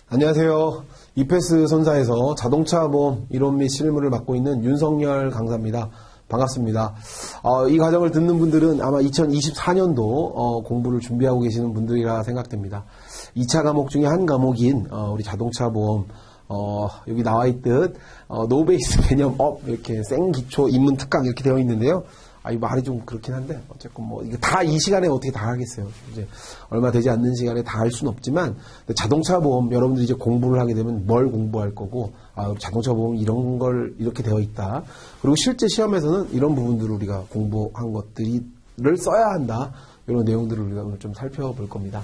안녕하세요. 이페스 손사에서 자동차 보험 이론 및 실무를 맡고 있는 윤석열 강사입니다. 반갑습니다. 이 과정을 듣는 분들은 아마 2024년도 공부를 준비하고 계시는 분들이라 생각됩니다. 2차 과목 중에 한 과목인 우리 자동차 보험 여기 나와 있듯 노베이스 개념 업 이렇게 생기초 입문 특강 이렇게 되어 있는데요. 이 말이 좀 그렇긴 한데 어쨌건 뭐 이거 다 이 시간에 어떻게 다 하겠어요. 이제 얼마 되지 않는 시간에 다 할 수는 없지만 자동차 보험 여러분들이 이제 공부를 하게 되면 뭘 공부할 거고 자동차 보험 이런 걸 이렇게 되어 있다. 그리고 실제 시험에서는 이런 부분들을 우리가 공부한 것들을 써야 한다. 이런 내용들을 우리가 오늘 좀 살펴볼 겁니다.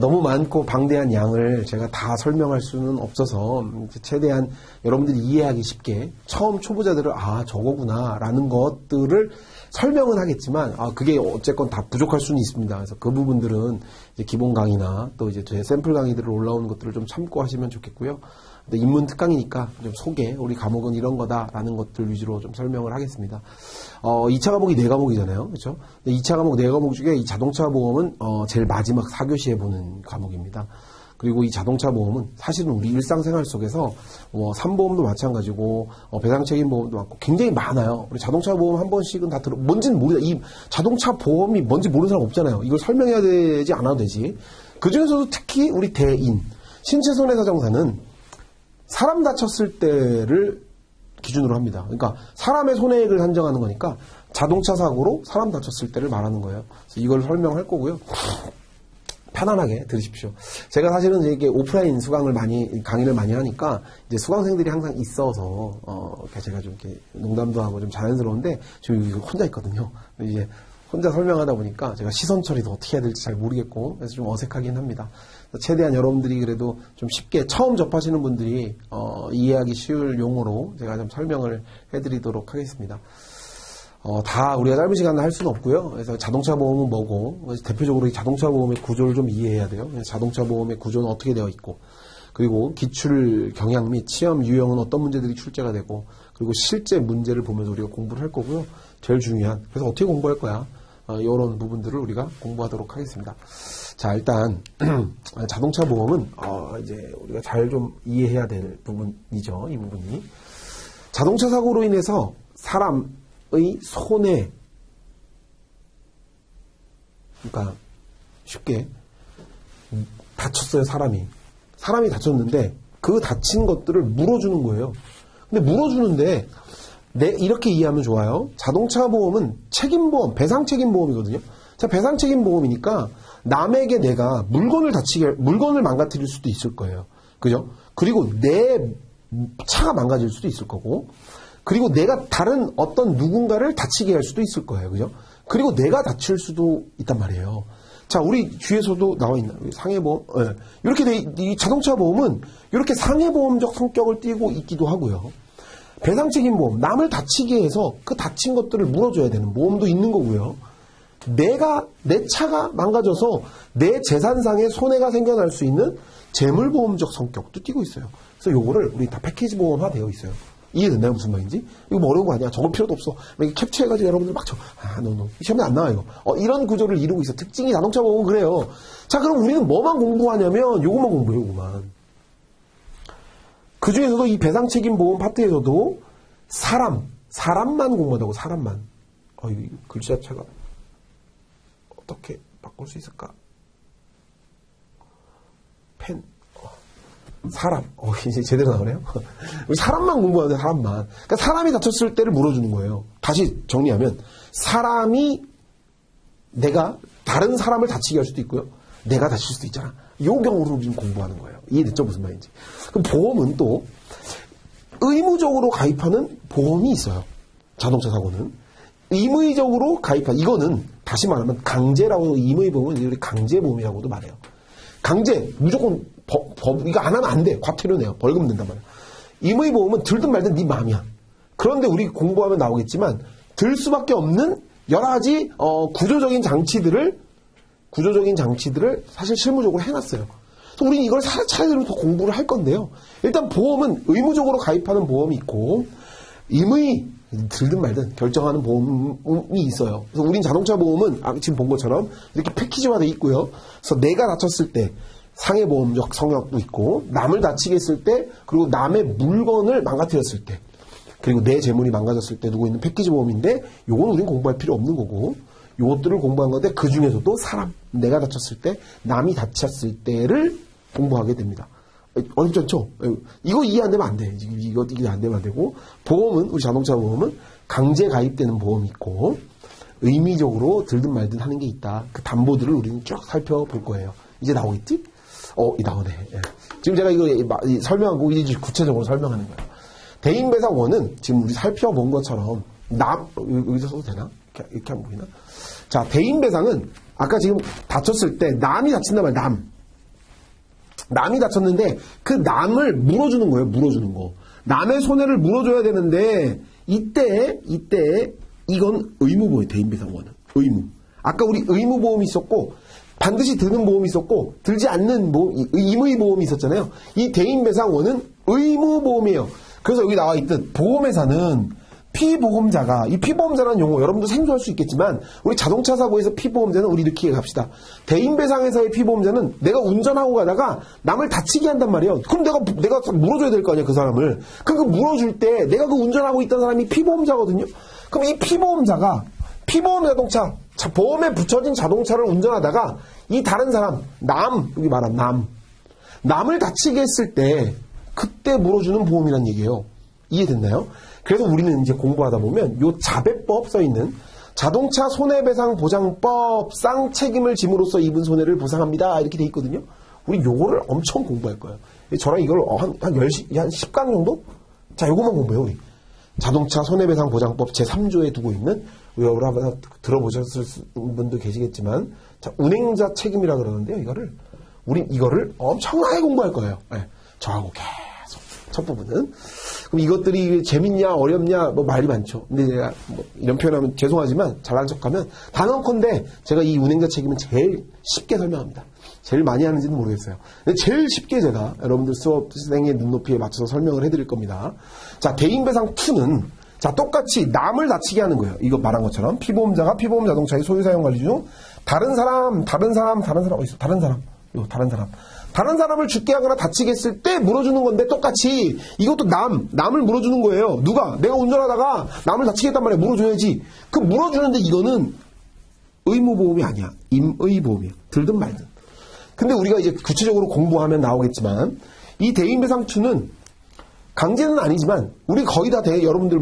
너무 많고 방대한 양을 제가 다 설명할 수는 없어서 최대한 여러분들이 이해하기 쉽게 처음 초보자들을 저거구나 라는 것들을 설명은 하겠지만 그게 어쨌건 다 부족할 수는 있습니다. 그래서 그 부분들은 이제 기본 강의나 또 이제 제 샘플 강의들을 올라오는 것들을 좀 참고하시면 좋겠고요. 근데 입문 특강이니까 좀 소개, 우리 과목은 이런 거다라는 것들 위주로 좀 설명을 하겠습니다. 2차 과목이 4과목이잖아요. 그렇죠? 2차 과목 4과목 중에 이 자동차 보험은 제일 마지막 4교시에 보는 과목입니다. 그리고 이 자동차 보험은 사실은 우리 일상생활 속에서 산보험도 마찬가지고 배상책임 보험도 많고 굉장히 많아요. 우리 자동차 보험 한 번씩은 다 뭔지는 모르다. 이 자동차 보험이 뭔지 모르는 사람 없잖아요. 이걸 설명해야 되지 않아도 되지. 그중에서도 특히 우리 대인, 신체 손해사정사는 사람 다쳤을 때를 기준으로 합니다. 그러니까 사람의 손해액을 산정하는 거니까 자동차 사고로 사람 다쳤을 때를 말하는 거예요. 그래서 이걸 설명할 거고요. 편안하게 들으십시오. 제가 사실은 이게 오프라인 강의를 많이 하니까 이제 수강생들이 항상 있어서 제가 좀 이렇게 농담도 하고 좀 자연스러운데 지금 여기 혼자 있거든요. 이제 혼자 설명하다 보니까 제가 시선 처리도 어떻게 해야 될지 잘 모르겠고 그래서 좀 어색하긴 합니다. 최대한 여러분들이 그래도 좀 쉽게 처음 접하시는 분들이 이해하기 쉬울 용어로 제가 좀 설명을 해드리도록 하겠습니다. 다 우리가 짧은 시간에 할 수는 없고요. 그래서 자동차 보험은 뭐고 대표적으로 이 자동차 보험의 구조를 좀 이해해야 돼요. 자동차 보험의 구조는 어떻게 되어 있고 그리고 기출 경향 및 시험 유형은 어떤 문제들이 출제가 되고 그리고 실제 문제를 보면서 우리가 공부를 할 거고요. 제일 중요한 그래서 어떻게 공부할 거야? 이런 부분들을 우리가 공부하도록 하겠습니다. 자, 일단 자동차 보험은 이제 우리가 잘 좀 이해해야 될 부분이죠. 이 부분이 자동차 사고로 인해서 사람의 손해, 그러니까 쉽게 다쳤어요. 사람이 다쳤는데 그 다친 것들을 물어주는 거예요. 근데 물어주는데 이렇게 이해하면 좋아요. 자동차 보험은 책임보험, 배상책임보험이거든요. 자, 배상책임보험이니까 남에게 내가 물건을 망가뜨릴 수도 있을 거예요. 그죠? 그리고 내 차가 망가질 수도 있을 거고, 그리고 내가 다른 어떤 누군가를 다치게 할 수도 있을 거예요. 그죠? 그리고 내가 다칠 수도 있단 말이에요. 자, 우리 뒤에서도 나와 있나? 상해보험. 네. 이렇게 이 자동차 보험은 이렇게 상해보험적 성격을 띠고 있기도 하고요. 배상책임보험, 남을 다치게 해서 그 다친 것들을 물어줘야 되는 보험도 있는 거고요. 내 차가 망가져서 내 재산상의 손해가 생겨날 수 있는 재물보험적 성격도 띠고 있어요. 그래서 요거를 우리 다 패키지 보험화 되어 있어요. 이해됐나요? 무슨 말인지? 이거 뭐 어려운 거 아니야. 적을 필요도 없어. 이렇게 캡처해가지고 여러분들 막 시험에 안 나와, 이거. 이런 구조를 이루고 있어. 특징이 자동차 보험은 그래요. 자, 그럼 우리는 뭐만 공부하냐면 요것만 공부해요, 요것만. 그 중에서도 이 배상책임보험 파트에서도 사람만 공부한다고, 사람만. 이 글자체가 어떻게 바꿀 수 있을까? 펜. 사람. 이제 제대로 나오네요. 사람만 공부하는데, 사람만. 그러니까 사람이 다쳤을 때를 물어주는 거예요. 다시 정리하면, 사람이 내가 다른 사람을 다치게 할 수도 있고요. 내가 다칠 수도 있잖아. 이 경우로 지금 공부하는 거예요. 이해됐죠? 무슨 말인지. 그럼 보험은 또 의무적으로 가입하는 보험이 있어요. 자동차 사고는. 의무적으로 가입한, 이거는 다시 말하면 강제라고, 임의보험은 우리 강제보험이라고도 말해요. 강제, 무조건 이거 안 하면 안 돼. 과태료 내요. 벌금 낸단 말이야. 임의보험은 들든 말든 네 마음이야. 그런데 우리 공부하면 나오겠지만 들 수밖에 없는 여러 가지 구조적인 장치들을 사실 실무적으로 해놨어요. 그래서 우리는 이걸 차례대로 더 공부를 할 건데요. 일단 보험은 의무적으로 가입하는 보험이 있고 들든 말든 결정하는 보험이 있어요. 그래서 우린 자동차 보험은 지금 본 것처럼 이렇게 패키지화되어 있고요. 그래서 내가 다쳤을 때 상해보험적 성역도 있고, 남을 다치게 했을 때, 그리고 남의 물건을 망가뜨렸을 때, 그리고 내 재물이 망가졌을 때 누구 있는 패키지 보험인데, 요건 우린 공부할 필요 없는 거고, 요것들을 공부한 건데, 그 중에서도 사람, 내가 다쳤을 때, 남이 다쳤을 때를 공부하게 됩니다. 어렵지 않죠? 이거 이해 안 되면 안 돼. 이거 이해 안 되면 안 되고, 보험은, 우리 자동차 보험은 강제 가입되는 보험이 있고, 의미적으로 들든 말든 하는 게 있다. 그 담보들을 우리는 쭉 살펴볼 거예요. 이제 나오겠지? 나오네. 예. 지금 제가 이거 설명한 거 이제 구체적으로 설명하는 거예요. 대인배상원은 지금 우리 살펴본 것처럼 여기서 써도 되나? 이렇게 하면 보이나? 자, 대인배상은 아까 지금 다쳤을 때 남이 다친단 말이야. 남이 다쳤는데 그 남을 물어주는 거예요. 물어주는 거. 남의 손해를 물어줘야 되는데 이때 이건 의무보험이에요. 대인배상원은. 의무. 아까 우리 의무보험이 있었고 반드시 드는 보험이 있었고 들지 않는 보험, 임의보험이 있었잖아요. 이 대인배상원은 의무보험이에요. 그래서 여기 나와 있듯 보험회사는 피보험자가, 이 피보험자라는 용어 여러분도 생소할 수 있겠지만 우리 자동차 사고에서 피보험자는 우리 이렇게 갑시다. 대인배상회사의 피보험자는 내가 운전하고 가다가 남을 다치게 한단 말이에요. 그럼 내가 물어줘야 될 거 아니야, 그 사람을. 그럼 그 물어줄 때 내가 그 운전하고 있던 사람이 피보험자거든요. 그럼 이 피보험자가 피보험 자동차, 보험에 붙여진 자동차를 운전하다가 이 다른 사람, 여기 말한 남을 다치게 했을 때 그때 물어주는 보험이란 얘기예요. 이해됐나요? 그래서 우리는 이제 공부하다 보면 요 자배법 써있는 자동차 손해배상보장법상 책임을 짐으로써 입은 손해를 보상합니다. 이렇게 돼 있거든요. 우리 요거를 엄청 공부할 거예요. 저랑 이걸 한 10강 정도? 자, 요거만 공부해요, 우리. 자동차 손해배상보장법 제3조에 두고 있는, 여러분 한번 들어보셨을 분도 계시겠지만, 자, 운행자 책임이라 그러는데요, 우린 이거를 엄청나게 공부할 거예요. 네, 저하고 계속. 첫 부분은. 그럼 이것들이 재밌냐, 어렵냐, 말이 많죠. 근데 제가 이런 표현하면 죄송하지만, 잘난 척하면, 단언컨대 제가 이 운행자 책임은 제일 쉽게 설명합니다. 제일 많이 하는지는 모르겠어요. 근데 제일 쉽게 제가 여러분들 수업생의 눈높이에 맞춰서 설명을 해드릴 겁니다. 자, 대인배상2는, 자, 똑같이 남을 다치게 하는 거예요. 이거 말한 것처럼. 피보험자가 피보험 자동차의 소유 사용 관리 중, 다른 사람, 다른 사람을 죽게 하거나 다치게 했을 때 물어주는 건데 똑같이 이것도 남을 물어주는 거예요. 누가? 내가 운전하다가 남을 다치게 했단 말이야. 물어줘야지. 그 물어주는데 이거는 의무보험이 아니야. 임의보험이야. 들든 말든. 근데 우리가 이제 구체적으로 공부하면 나오겠지만 이 대인배상2는 강제는 아니지만 우리 거의 다 여러분들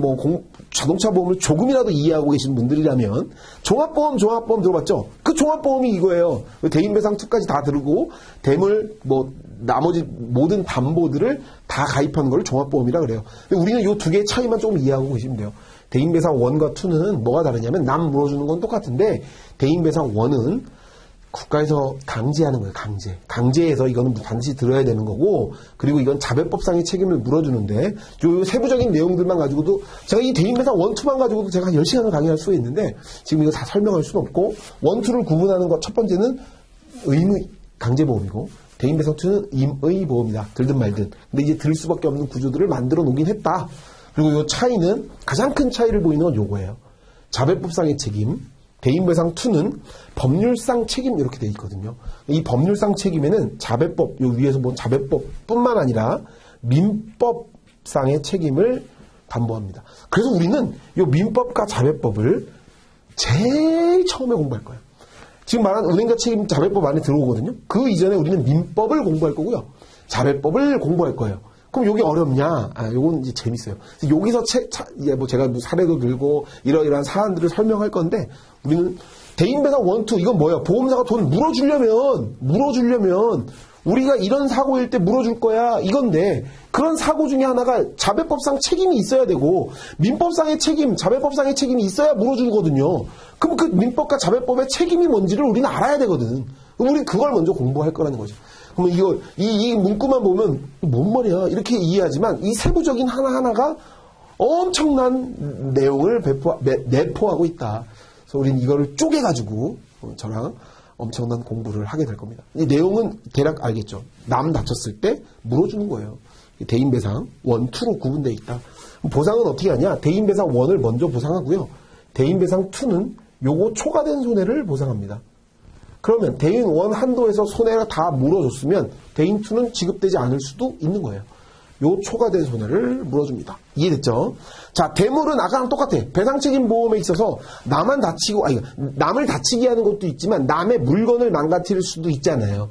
자동차 보험을 조금이라도 이해하고 계신 분들이라면 종합보험 들어봤죠? 그 종합보험이 이거예요. 대인배상2까지 다 들고 대물 나머지 모든 담보들을 다 가입하는 걸 종합보험이라 그래요. 근데 우리는 이 두 개의 차이만 조금 이해하고 계시면 돼요. 대인배상 1과 2는 뭐가 다르냐면 남 물어주는 건 똑같은데 대인배상 1은 국가에서 강제하는 거예요. 강제해서 이거는 반드시 들어야 되는 거고, 그리고 이건 자배법상의 책임을 물어주는데, 요 세부적인 내용들만 가지고도, 제가 이 대인배상 1, 2만 가지고도 제가 한 10시간을 강의할 수 있는데, 지금 이거 다 설명할 수는 없고, 1, 2를 구분하는 것, 첫 번째는 강제보험이고, 대인배상 2는 임의보험이다. 들든 말든. 근데 이제 들 수밖에 없는 구조들을 만들어 놓긴 했다. 그리고 요 차이는, 가장 큰 차이를 보이는 건 요거예요. 자배법상의 책임, 대인배상2는 법률상 책임 이렇게 돼 있거든요. 이 법률상 책임에는 자배법, 요 위에서 본 자배법뿐만 아니라 민법상의 책임을 담보합니다. 그래서 우리는 요 민법과 자배법을 제일 처음에 공부할 거예요. 지금 말한 운행자 책임 자배법 안에 들어오거든요. 그 이전에 우리는 민법을 공부할 거고요. 자배법을 공부할 거예요. 그럼 요게 어렵냐? 요건 이제 재밌어요. 여기서 제가 사례도 들고 이러이러한 사안들을 설명할 건데 우리는 대인배상 1, 2 이건 뭐야? 보험사가 돈 물어주려면 우리가 이런 사고일 때 물어줄 거야 이건데 그런 사고 중에 하나가 자배법상 책임이 있어야 되고 민법상의 책임, 자배법상의 책임이 있어야 물어주거든요. 그럼 그 민법과 자배법의 책임이 뭔지를 우리는 알아야 되거든. 그럼 우리는 그걸 먼저 공부할 거라는 거죠. 그러면 이 문구만 보면 뭔 말이야 이렇게 이해하지만 이 세부적인 하나하나가 엄청난 내용을 내포하고 있다. 그래서 우리는 이거를 쪼개가지고 저랑 엄청난 공부를 하게 될 겁니다. 이 내용은 대략 알겠죠. 남 다쳤을 때 물어주는 거예요. 대인배상 1, 2로 구분되어 있다. 보상은 어떻게 하냐? 대인배상 1을 먼저 보상하고요. 대인배상 2는 요거 초과된 손해를 보상합니다. 그러면 대인 1 한도에서 손해가 다 물어줬으면 대인 2는 지급되지 않을 수도 있는 거예요. 요 초과된 손해를 물어줍니다. 이해됐죠? 자, 대물은 아까랑 똑같아. 배상책임 보험에 있어서 남을 다치게 하는 것도 있지만 남의 물건을 망가뜨릴 수도 있잖아요.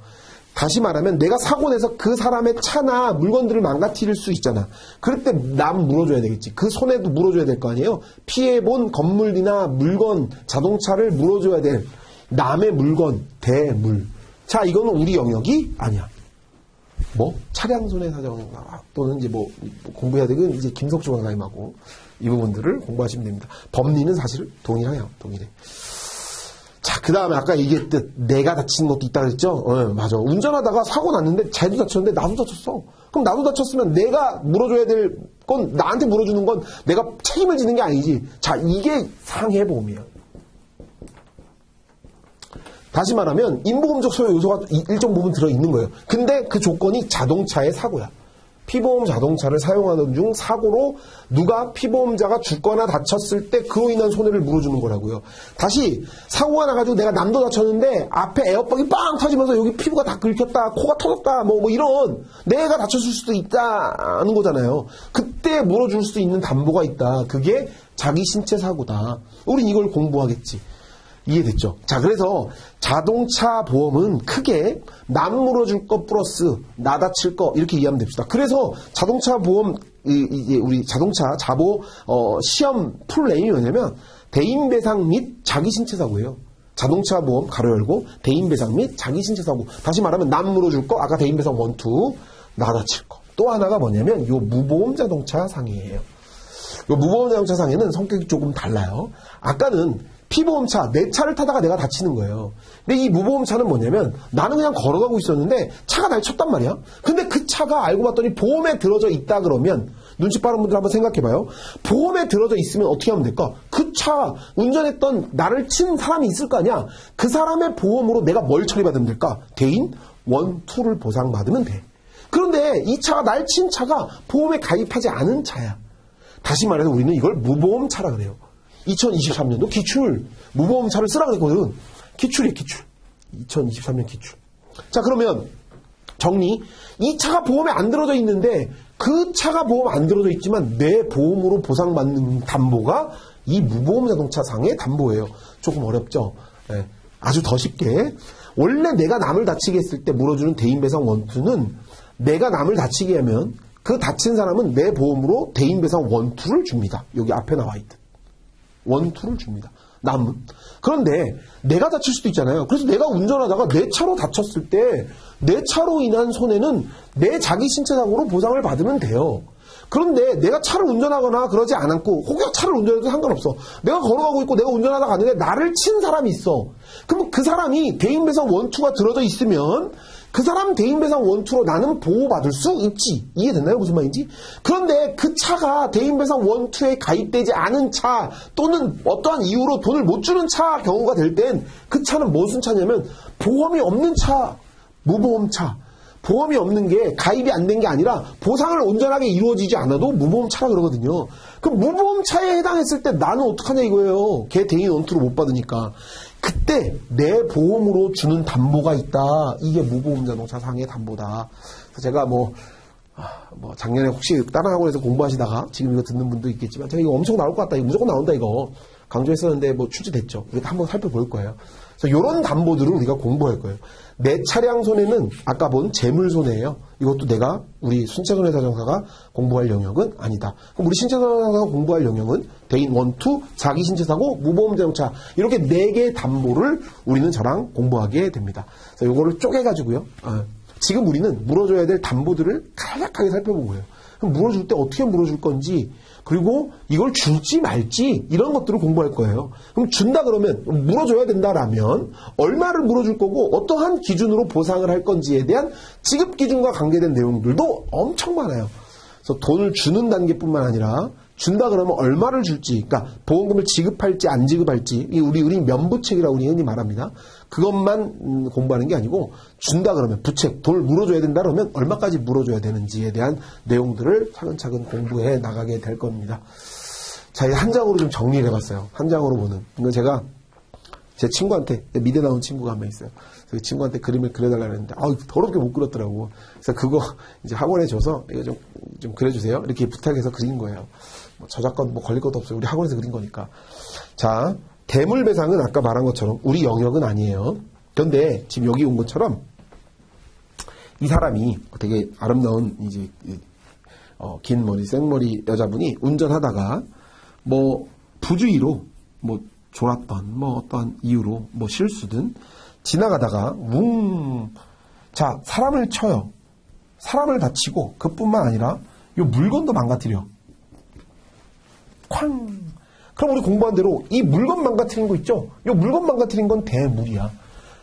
다시 말하면 내가 사고 내서 그 사람의 차나 물건들을 망가뜨릴 수 있잖아. 그럴 때 남 물어줘야 되겠지. 그 손해도 물어줘야 될 거 아니에요. 피해본 건물이나 물건, 자동차를 물어줘야 될 남의 물건, 대물. 자, 이거는 우리 영역이 아니야. 뭐 차량 손해사정 또는 이제 뭐 공부해야 되는 이제 김석주 강사님하고 이 부분들을 공부하시면 됩니다. 법리는 사실 동일해요. 동일해. 자, 그 다음에 아까 얘기했듯 내가 다치는 것도 있다 그랬죠? 맞아. 운전하다가 사고 났는데 쟤도 다쳤는데 나도 다쳤어. 그럼 나도 다쳤으면 내가 물어줘야 될 건 나한테 물어주는 건 내가 책임을 지는 게 아니지. 자, 이게 상해보험이에요. 다시 말하면 인보험적 소요 요소가 일정 부분 들어있는 거예요. 근데 그 조건이 자동차의 사고야. 피보험 자동차를 사용하는 중 사고로 누가 피보험자가 죽거나 다쳤을 때 그로 인한 손해를 물어주는 거라고요. 다시 사고가 나가지고 내가 남도 다쳤는데 앞에 에어백이 빵 터지면서 여기 피부가 다 긁혔다, 코가 터졌다, 뭐 이런 내가 다쳤을 수도 있다는 거잖아요. 그때 물어줄 수 있는 담보가 있다. 그게 자기 신체 사고다. 우린 이걸 공부하겠지. 이해됐죠? 자, 그래서 자동차 보험은 크게 남 물어줄 거 플러스 나 다칠 거 이렇게 이해하면 됩시다. 그래서 자동차 보험 우리 자동차 자보 시험 풀 내용이 뭐냐면 대인 배상 및 자기 신체 사고예요. 자동차 보험 가로 열고 대인 배상 및 자기 신체 사고. 다시 말하면 남 물어줄 거 아까 대인 배상 1, 2 나 다칠 거. 또 하나가 뭐냐면 요 무보험 자동차 상해예요. 요 무보험 자동차 상해는 성격이 조금 달라요. 아까는 피보험차, 내 차를 타다가 내가 다치는 거예요. 근데 이 무보험차는 뭐냐면 나는 그냥 걸어가고 있었는데 차가 날 쳤단 말이야. 근데 그 차가 알고 봤더니 보험에 들어져 있다 그러면 눈치 빠른 분들 한번 생각해봐요. 보험에 들어져 있으면 어떻게 하면 될까? 그 차 운전했던 나를 친 사람이 있을 거 아니야. 그 사람의 보험으로 내가 뭘 처리받으면 될까? 대인 1, 2를 보상받으면 돼. 그런데 이 차가 날 친 차가 보험에 가입하지 않은 차야. 다시 말해서 우리는 이걸 무보험차라 그래요. 2023년도 기출 무보험차를 쓰라 그랬거든. 기출이에요. 기출. 2023년 기출. 자, 그러면 정리. 이 차가 보험에 안 들어져 있는데 그 차가 보험 안 들어져 있지만 내 보험으로 보상받는 담보가 이 무보험 자동차 상의 담보예요. 조금 어렵죠? 네. 아주 더 쉽게. 원래 내가 남을 다치게 했을 때 물어주는 대인배상 1, 2는 내가 남을 다치게 하면 그 다친 사람은 내 보험으로 대인배상 1, 2를 줍니다. 여기 앞에 나와 있듯. 1, 2를 줍니다. 남은. 그런데 내가 다칠 수도 있잖아요. 그래서 내가 운전하다가 내 차로 다쳤을 때 내 차로 인한 손해는 내 자기 신체 사고로 보상을 받으면 돼요. 그런데 내가 차를 운전하거나 그러지 않았고 혹여 차를 운전해도 상관없어. 내가 걸어가고 있고 내가 운전하다 갔는데 나를 친 사람이 있어. 그럼 그 사람이 대인배상 1, 2가 들어져 있으면 그 사람 대인배상 1, 2로 나는 보호받을 수 있지. 이해됐나요? 무슨 말인지? 그런데 그 차가 대인배상 1, 2에 가입되지 않은 차 또는 어떠한 이유로 돈을 못 주는 차 경우가 될 땐 그 차는 무슨 차냐면 보험이 없는 차, 무보험차. 보험이 없는 게 가입이 안 된 게 아니라 보상을 온전하게 이루어지지 않아도 무보험차라 그러거든요. 그럼 무보험차에 해당했을 때 나는 어떡하냐 이거예요. 걔 대인 1, 2로 못 받으니까. 그때 내 보험으로 주는 담보가 있다. 이게 무보험 자동차 상해 담보다. 그래서 제가 작년에 혹시 다른 학원에서 공부하시다가 지금 이거 듣는 분도 있겠지만 제가 이거 엄청 나올 것 같다. 이거 무조건 나온다 이거. 강조했었는데 출제됐죠. 우리가 한번 살펴볼 거예요. 그래서 이런 담보들을 우리가 공부할 거예요. 내 차량 손해는 아까 본 재물 손해예요. 이것도 내가 우리 신체손 회사정사가 공부할 영역은 아니다. 그럼 우리 신체손 회사가 공부할 영역은 대인 1, 2, 자기 신체사고, 무보험 자동차 이렇게 4개의 담보를 우리는 저랑 공부하게 됩니다. 그래서 이거를 쪼개가지고요. 지금 우리는 물어줘야 될 담보들을 간략하게 살펴본 거예요. 그럼 물어줄 때 어떻게 물어줄 건지 그리고 이걸 줄지 말지 이런 것들을 공부할 거예요. 그럼 준다 그러면 물어줘야 된다라면 얼마를 물어줄 거고 어떠한 기준으로 보상을 할 건지에 대한 지급 기준과 관계된 내용들도 엄청 많아요. 그래서 돈을 주는 단계뿐만 아니라 준다 그러면 얼마를 줄지, 그러니까 보험금을 지급할지 안 지급할지, 우리 면부책이라고 우리 흔히 말합니다. 그것만 공부하는 게 아니고 준다 그러면 부책, 돈을 물어줘야 된다 그러면 얼마까지 물어줘야 되는지에 대한 내용들을 차근차근 공부해 나가게 될 겁니다. 자, 한 장으로 좀 정리를 해봤어요. 한 장으로 보는. 이거 제가 제 친구한테, 미대 나온 친구가 한 명 있어요. 그 친구한테 그림을 그려달라고 했는데, 더럽게 못 그렸더라고. 그래서 그거 이제 학원에 줘서, 이거 좀 그려주세요. 이렇게 부탁해서 그린 거예요. 뭐 저작권 뭐 걸릴 것도 없어요. 우리 학원에서 그린 거니까. 자, 대물배상은 아까 말한 것처럼 우리 영역은 아니에요. 그런데 지금 여기 온 것처럼 이 사람이 되게 아름다운 이제 긴 머리, 생머리 여자분이 운전하다가 뭐 부주의로 뭐 졸았던 뭐 어떠한 이유로 뭐 실수든 지나가다가 자, 사람을 쳐요. 사람을 다치고 그뿐만 아니라 이 물건도 망가뜨려. 쾅. 그럼 우리 공부한 대로 이 물건 망가뜨린 거 있죠? 이 물건 망가뜨린 건 대물이야.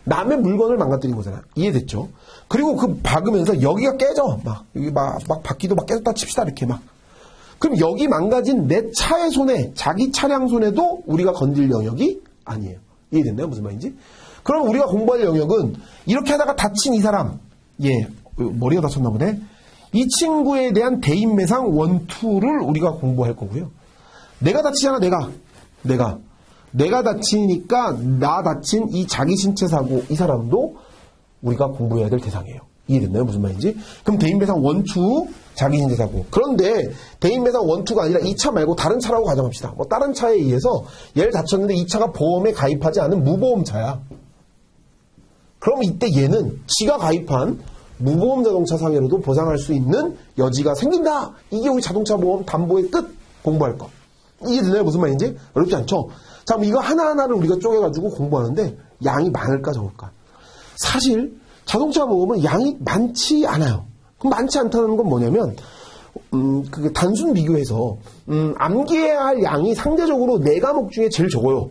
남의 물건을 망가뜨린 거잖아. 이해됐죠? 그리고 그 박으면서 여기가 깨져. 여기 막 바퀴도 막 깨졌다 칩시다. 이렇게 막. 그럼 여기 망가진 내 차의 손해, 자기 차량 손해도 우리가 건질 영역이 아니에요. 이해됐나요? 무슨 말인지? 그럼 우리가 공부할 영역은 이렇게 하다가 다친 이 사람. 머리가 다쳤나 보네. 이 친구에 대한 대인매상 원투를 우리가 공부할 거고요. 내가 다치잖아, 내가 다치니까 나 다친 이 자기 신체 사고 이 사람도 우리가 공부해야 될 대상이에요. 이해됐나요? 무슨 말인지? 그럼 대인배상 원투 자기 신체 사고. 그런데 대인배상 원투가 아니라 이 차 말고 다른 차라고 가정합시다. 뭐 다른 차에 의해서 얘를 다쳤는데 이 차가 보험에 가입하지 않은 무보험차야. 그럼 이때 얘는 지가 가입한 무보험 자동차 상해로도 보상할 수 있는 여지가 생긴다. 이게 우리 자동차 보험 담보의 끝 공부할 거. 이해되나요? 무슨 말인지? 어렵지 않죠? 자, 그럼 이거 하나하나를 우리가 쪼개가지고 공부하는데 양이 많을까 적을까? 사실 자동차 보험은 양이 많지 않아요. 그럼 많지 않다는 건 뭐냐면 그 단순 비교해서 암기해야 할 양이 상대적으로 4과목 중에 제일 적어요.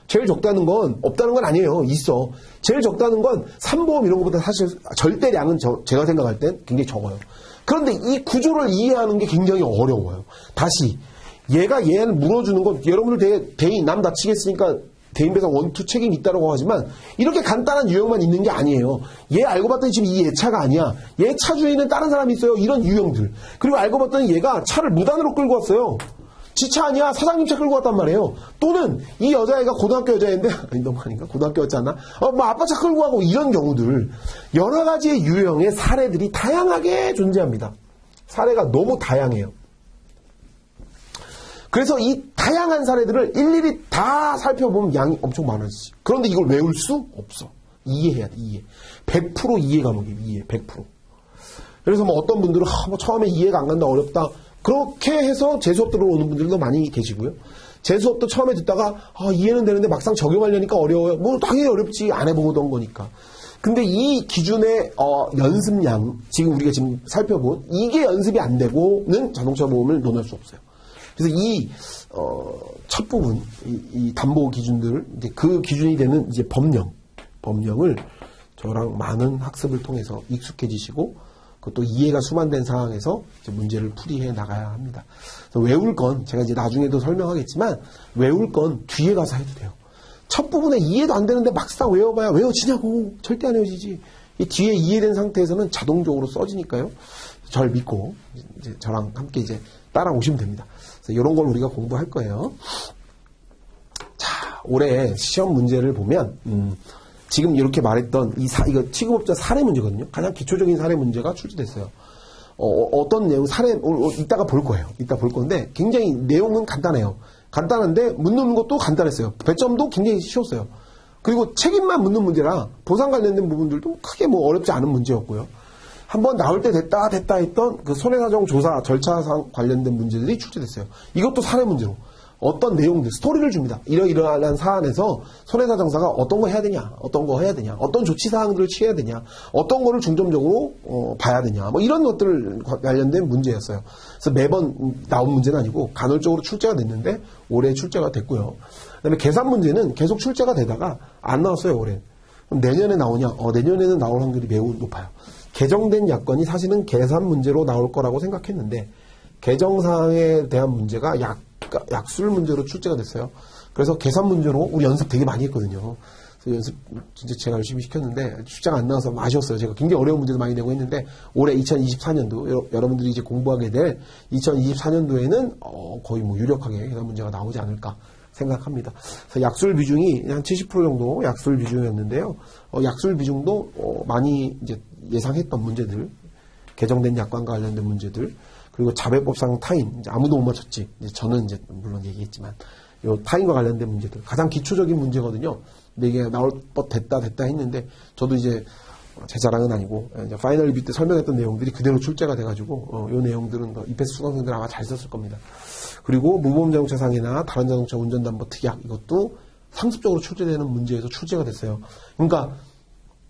제일 적다는 건 없다는 건 아니에요. 있어. 제일 적다는 건 산보험 이런 것보다 사실 절대량은 제가 생각할 땐 굉장히 적어요. 그런데 이 구조를 이해하는 게 굉장히 어려워요. 다시 얘가 얘를 물어주는 건 여러분들 대인 남 다치겠으니까 대인배상 원투 책임이 있다고 하지만 이렇게 간단한 유형만 있는 게 아니에요. 얘 알고 봤더니 지금 이 얘 차가 아니야. 얘 차 주인은 다른 사람이 있어요. 이런 유형들. 그리고 알고 봤더니 얘가 차를 무단으로 끌고 왔어요. 지 차 아니야. 사장님 차 끌고 왔단 말이에요. 또는 이 여자애가 고등학교 여자애인데 아니 너무 아닌가? 고등학교였지 않나? 뭐 아빠 차 끌고 가고 이런 경우들 여러 가지의 유형의 사례들이 다양하게 존재합니다. 사례가 너무 다양해요. 그래서 이 다양한 사례들을 일일이 다 살펴보면 양이 엄청 많아지지. 그런데 이걸 외울 수 없어. 이해해야 돼, 이해. 100% 이해 과목이에요, 이해, 100%. 그래서 뭐 어떤 분들은, 뭐 처음에 이해가 안 간다, 어렵다. 그렇게 해서 재수업 들어오는 분들도 많이 계시고요. 재수업도 처음에 듣다가, 이해는 되는데 막상 적용하려니까 어려워요. 뭐 당연히 어렵지, 안 해보던 거니까. 근데 이 기준의 연습량, 지금 우리가 지금 살펴본, 이게 연습이 안 되고는 자동차 보험을 논할 수 없어요. 그래서 이 첫 부분, 이 담보 기준들, 이제 그 기준이 되는 이제 법령을 저랑 많은 학습을 통해서 익숙해지시고, 그것도 이해가 수반된 상황에서 이제 문제를 풀이해 나가야 합니다. 그래서 외울 건 제가 이제 나중에도 설명하겠지만 외울 건 뒤에 가서 해도 돼요. 첫 부분에 이해도 안 되는데 막상 외워봐야 외워지냐고. 절대 안 외워지지. 이 뒤에 이해된 상태에서는 자동적으로 써지니까요. 절 믿고 이제 저랑 함께 이제 따라오시면 됩니다. 그래서 이런 걸 우리가 공부할 거예요. 자, 올해 시험 문제를 보면 지금 이렇게 말했던 이거 취급업자 사례 문제거든요. 가장 기초적인 사례 문제가 출제됐어요. 어떤 내용 사례 이따가 볼 거예요. 이따 볼 건데 굉장히 내용은 간단해요. 간단한데 묻는 것도 간단했어요. 배점도 굉장히 쉬웠어요. 그리고 책임만 묻는 문제라 보상 관련된 부분들도 크게 뭐 어렵지 않은 문제였고요. 한번 나올 때 됐다 했던 그 손해사정 조사 절차상 관련된 문제들이 출제됐어요. 이것도 사례 문제로 어떤 내용들, 스토리를 줍니다. 이러이러한 사안에서 손해사정사가 어떤 거 해야 되냐, 어떤 거 해야 되냐, 어떤 조치사항들을 취해야 되냐, 어떤 거를 중점적으로 봐야 되냐, 뭐 이런 것들 관련된 문제였어요. 그래서 매번 나온 문제는 아니고 간헐적으로 출제가 됐는데 올해 출제가 됐고요. 그다음에 계산 문제는 계속 출제가 되다가 안 나왔어요, 올해. 그럼 내년에 나오냐? 내년에는 나올 확률이 매우 높아요. 개정된 야건이 사실은 계산 문제로 나올 거라고 생각했는데 개정사항에 대한 문제가 약술 문제로 출제가 됐어요. 그래서 계산 문제로 우리 연습 되게 많이 했거든요. 그래서 연습 진짜 제가 열심히 시켰는데 출제가 안 나와서 아쉬웠어요. 제가 굉장히 어려운 문제도 많이 내고 했는데 올해 2024년도 여러분들이 이제 공부하게 될 2024년도에는 거의 뭐 유력하게 계산 문제가 나오지 않을까 생각합니다. 그래서 약술 비중이 한 70% 정도 약술 비중이었는데요. 약술 비중도 많이 이제 예상했던 문제들, 개정된 약관과 관련된 문제들, 그리고 자배법상 타인, 이제 아무도 못 맞췄지. 이제 저는 이제 물론 얘기했지만, 요 타인과 관련된 문제들, 가장 기초적인 문제거든요. 근데 이게 나올 법 됐다 했는데, 저도 이제 제 자랑은 아니고, 이제 파이널 리뷰 때 설명했던 내용들이 그대로 출제가 돼가지고, 요 내용들은 이패스 수강생들 아마 잘 썼을 겁니다. 그리고 무보험 자동차 상해나 다른 자동차 운전담보 특약, 이것도 상습적으로 출제되는 문제에서 출제가 됐어요. 그러니까,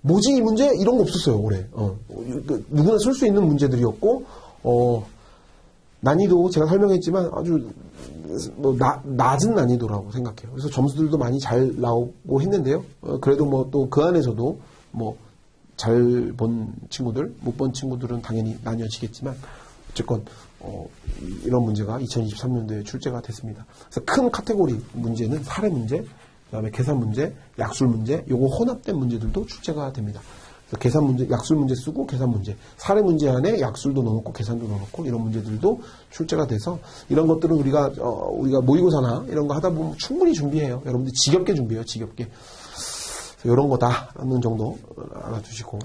뭐지 이 문제? 이런 거 없었어요, 올해. 누구나 쓸 수 있는 문제들이었고, 난이도 제가 설명했지만 아주 낮은 난이도라고 생각해요. 그래서 점수들도 많이 잘 나오고 했는데요. 그래도 또 그 안에서도 잘 본 친구들, 못 본 친구들은 당연히 나뉘어지겠지만 어쨌건 이런 문제가 2023년도에 출제가 됐습니다. 그래서 큰 카테고리 문제는 사례 문제, 그다음에 계산 문제, 약술 문제, 요거 혼합된 문제들도 출제가 됩니다. 그래서 계산 문제, 약술 문제 쓰고 계산 문제, 사례 문제 안에 약술도 넣어놓고 계산도 넣어놓고 이런 문제들도 출제가 돼서 이런 것들은 우리가 모의고사나 이런 거 하다 보면 충분히 준비해요. 여러분들 지겹게 준비해요, 지겹게. 이런 거다라는 정도 알아두시고.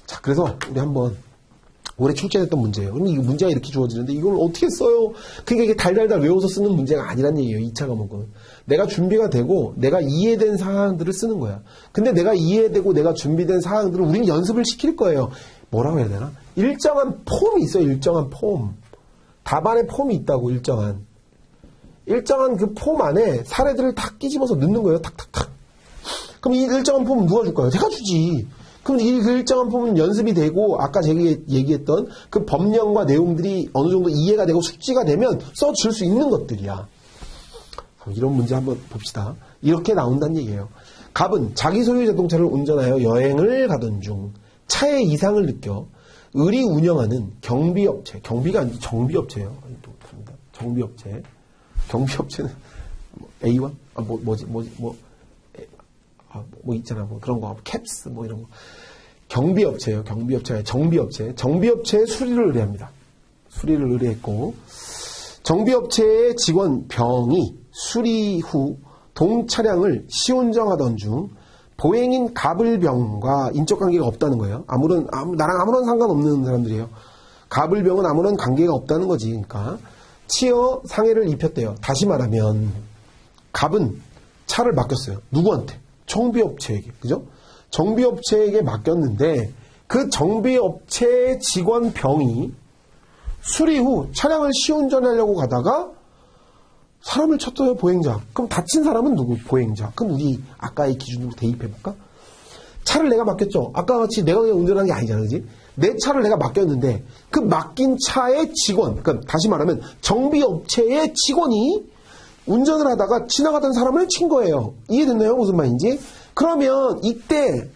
자, 그래서 우리 한번 올해 출제됐던 문제예요. 그럼 이 문제가 이렇게 주어지는데 이걸 어떻게 써요? 그러니까 이게 달달달 외워서 쓰는 문제가 아니란 얘기예요. 2차 과목은. 내가 준비가 되고 내가 이해된 사항들을 쓰는 거야. 근데 내가 이해되고 내가 준비된 사항들을 우리는 연습을 시킬 거예요. 뭐라고 해야 되나? 일정한 폼이 있어요. 일정한 폼. 답안에 폼이 있다고 일정한 그 폼 안에 사례들을 탁 끼집어서 넣는 거예요. 탁탁탁. 그럼 이 일정한 폼은 누가 줄까요? 제가 주지. 그럼 이 일정한 폼은 연습이 되고 아까 제가 얘기했던 그 법령과 내용들이 어느 정도 이해가 되고 숙지가 되면 써줄 수 있는 것들이야. 이런 문제 한번 봅시다. 이렇게 나온다는 얘기예요. 갑은 자기 소유 자동차를 운전하여 여행을 가던 중 차의 이상을 느껴 을이 운영하는 경비업체, 경비가 아니고 정비업체예요. 정비업체. 경비업체는 A1? 있잖아. 그런 거. 캡스, 이런 거. 경비업체예요. 경비업체가 아니라 정비업체. 정비업체에 수리를 의뢰합니다. 수리를 의뢰했고, 정비업체의 직원 병이 수리 후 동차량을 시운전하던 중 보행인 갑을병과 인적 관계가 없다는 거예요. 나랑 아무런 상관없는 사람들이에요. 갑을병은 아무런 관계가 없다는 거지. 그러니까 치여 상해를 입혔대요. 다시 말하면 갑은 차를 맡겼어요. 누구한테? 정비업체에게. 그죠? 정비업체에게 맡겼는데 그 정비업체의 직원 병이 수리 후 차량을 시운전하려고 가다가 사람을 쳤어요. 보행자. 그럼 다친 사람은 누구? 보행자. 그럼 우리 아까의 기준으로 대입해볼까? 차를 내가 맡겼죠. 아까 같이 내가 그냥 운전한 게 아니잖아. 그지? 내 차를 내가 맡겼는데 그 맡긴 차의 직원, 그러니까 다시 말하면 정비업체의 직원이 운전을 하다가 지나가던 사람을 친 거예요. 이해됐나요? 무슨 말인지? 그러면 이때